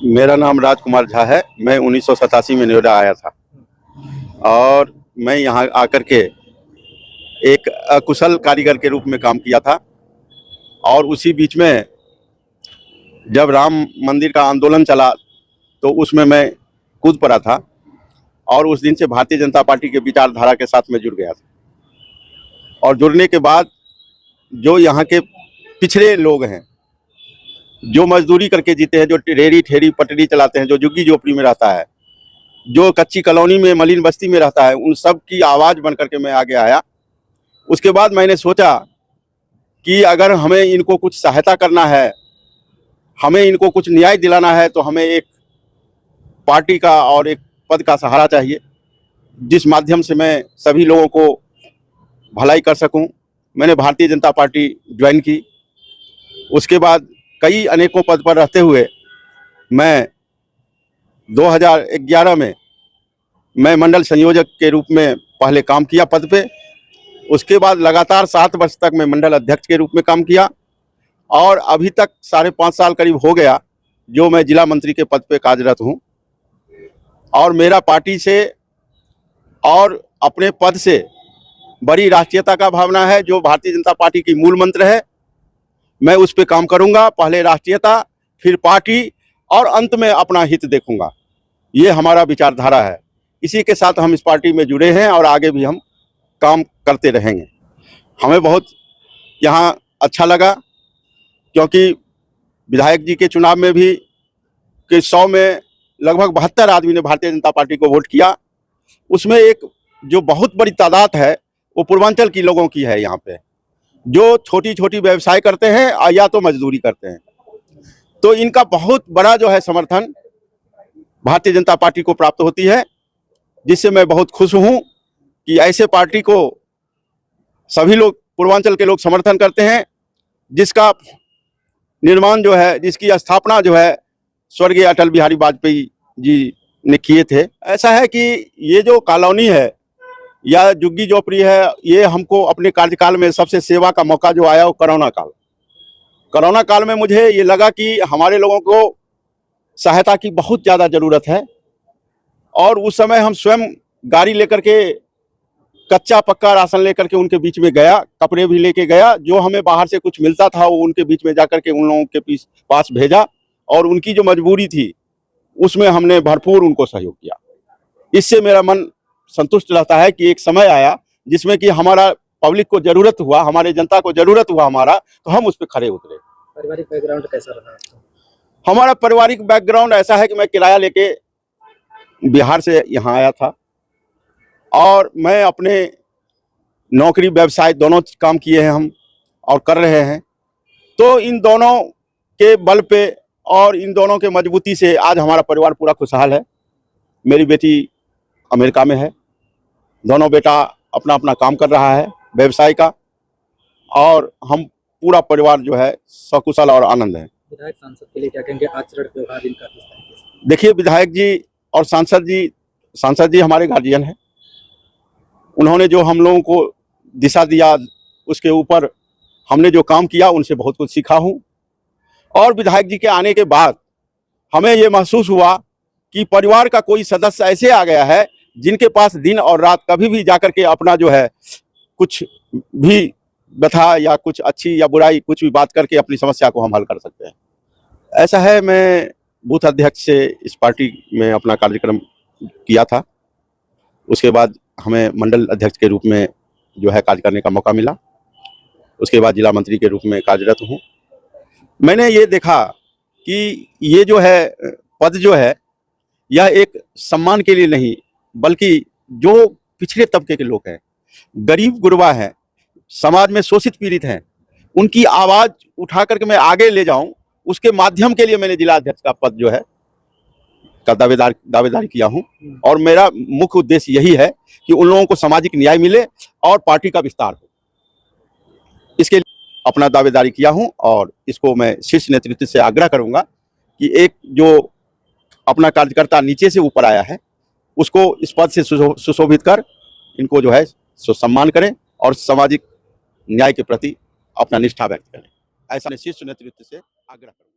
मेरा नाम राजकुमार झा है। मैं 1987 में नोएडा आया था और मैं यहाँ आकर के एक अकुशल कारीगर के रूप में काम किया था। और उसी बीच में जब राम मंदिर का आंदोलन चला तो उसमें मैं कूद पड़ा था और उस दिन से भारतीय जनता पार्टी के विचारधारा के साथ में जुड़ गया था। और जुड़ने के बाद जो यहाँ के पिछड़े लोग हैं, जो मजदूरी करके जीते हैं, जो रेड़ी ठेरी पटरी चलाते हैं, जो झुग्गी झोपड़ी में रहता है, जो कच्ची कॉलोनी में मलिन बस्ती में रहता है, उन सब की आवाज़ बन करके मैं आगे आया। उसके बाद मैंने सोचा कि अगर हमें इनको कुछ सहायता करना है, हमें इनको कुछ न्याय दिलाना है, तो हमें एक पार्टी का और एक पद का सहारा चाहिए, जिस माध्यम से मैं सभी लोगों को भलाई कर सकूं। मैंने भारतीय जनता पार्टी ज्वाइन की। उसके बाद कई अनेकों पद पर रहते हुए मैं 2011 में मैं मंडल संयोजक के रूप में पहले काम किया पद पे। उसके बाद लगातार 7 वर्ष तक मैं मंडल अध्यक्ष के रूप में काम किया और अभी तक 5.5 साल करीब हो गया जो मैं जिला मंत्री के पद पे कार्यरत हूँ। और मेरा पार्टी से और अपने पद से बड़ी राष्ट्रीयता का भावना है, जो भारतीय जनता पार्टी की मूल मंत्र है। मैं उस पे काम करूंगा, पहले राष्ट्रीयता, फिर पार्टी और अंत में अपना हित देखूंगा। ये हमारा विचारधारा है। इसी के साथ हम इस पार्टी में जुड़े हैं और आगे भी हम काम करते रहेंगे। हमें बहुत यहाँ अच्छा लगा, क्योंकि विधायक जी के चुनाव में भी 100 में लगभग 72 आदमी ने भारतीय जनता पार्टी को वोट किया। उसमें एक जो बहुत बड़ी तादाद है वो पूर्वांचल की लोगों की है, यहाँ पे जो छोटी छोटी व्यवसाय करते हैं या तो मजदूरी करते हैं। तो इनका बहुत बड़ा जो है समर्थन भारतीय जनता पार्टी को प्राप्त होती है, जिससे मैं बहुत खुश हूँ कि ऐसे पार्टी को सभी लोग, पूर्वांचल के लोग समर्थन करते हैं, जिसका निर्माण जो है, जिसकी स्थापना जो है स्वर्गीय अटल बिहारी वाजपेयी जी ने किए थे। ऐसा है कि ये जो कॉलोनी है या झुग्गी झोपड़ी है, ये हमको अपने कार्यकाल में सबसे सेवा का मौका जो आया वो कोरोना काल में मुझे ये लगा कि हमारे लोगों को सहायता की बहुत ज़्यादा ज़रूरत है। और उस समय हम स्वयं गाड़ी लेकर के, कच्चा पक्का राशन लेकर के उनके बीच में गया, कपड़े भी लेके गया, जो हमें बाहर से कुछ मिलता था वो उनके बीच में जाकर के उन लोगों के पास भेजा और उनकी जो मजबूरी थी उसमें हमने भरपूर उनको सहयोग किया। इससे मेरा मन संतुष्ट रहता है कि एक समय आया जिसमें कि हमारा पब्लिक को जरूरत हुआ, हमारे जनता को जरूरत हुआ हमारा, तो हम उस पर खड़े उतरे। पारिवारिक बैकग्राउंड कैसा रहा? हमारा पारिवारिक बैकग्राउंड ऐसा है कि मैं किराया लेके बिहार से यहाँ आया था और मैं अपने नौकरी व्यवसाय दोनों काम किए हैं हम और कर रहे हैं। तो इन दोनों के बल पे और इन दोनों के मजबूती से आज हमारा परिवार पूरा खुशहाल है। मेरी बेटी अमेरिका में है, दोनों बेटा अपना अपना काम कर रहा है व्यवसाय का, और हम पूरा परिवार जो है सकुशल और आनंद है। विधायक सांसद के लिए क्या कहेंगे? आचरण व्यवहार इनका किस तरीके से? देखिए, विधायक जी और सांसद जी हमारे गार्जियन हैं। उन्होंने जो हम लोगों को दिशा दिया, उसके ऊपर हमने जो काम किया उनसे बहुत कुछ सीखा हूँ। और विधायक जी के आने के बाद हमें ये महसूस हुआ कि परिवार का कोई सदस्य ऐसे आ गया है जिनके पास दिन और रात कभी भी जाकर के अपना जो है कुछ भी व्यथा या कुछ अच्छी या बुराई कुछ भी बात करके अपनी समस्या को हम हल कर सकते हैं। ऐसा है, मैं बूथ अध्यक्ष से इस पार्टी में अपना कार्यक्रम किया था। उसके बाद हमें मंडल अध्यक्ष के रूप में जो है कार्य करने का मौका मिला। उसके बाद जिला मंत्री के रूप में कार्यरत हूँ। मैंने ये देखा कि ये जो है पद जो है, यह एक सम्मान के लिए नहीं, बल्कि जो पिछड़े तबके के लोग हैं, गरीब गुरबा हैं, समाज में शोषित पीड़ित हैं, उनकी आवाज़ उठा करके मैं आगे ले जाऊं, उसके माध्यम के लिए मैंने जिला अध्यक्ष का पद जो है का दावेदारी किया हूं। और मेरा मुख्य उद्देश्य यही है कि उन लोगों को सामाजिक न्याय मिले और पार्टी का विस्तार हो, इसके लिए अपना दावेदारी किया हूं। और इसको मैं शीर्ष नेतृत्व से आग्रह करूंगा कि एक जो अपना कार्यकर्ता नीचे से ऊपर आया है, उसको इस पद से सुशोभित कर इनको जो है सम्मान करें और सामाजिक न्याय के प्रति अपना निष्ठा व्यक्त करें। ऐसा शीर्ष नेतृत्व से आग्रह करूंगा।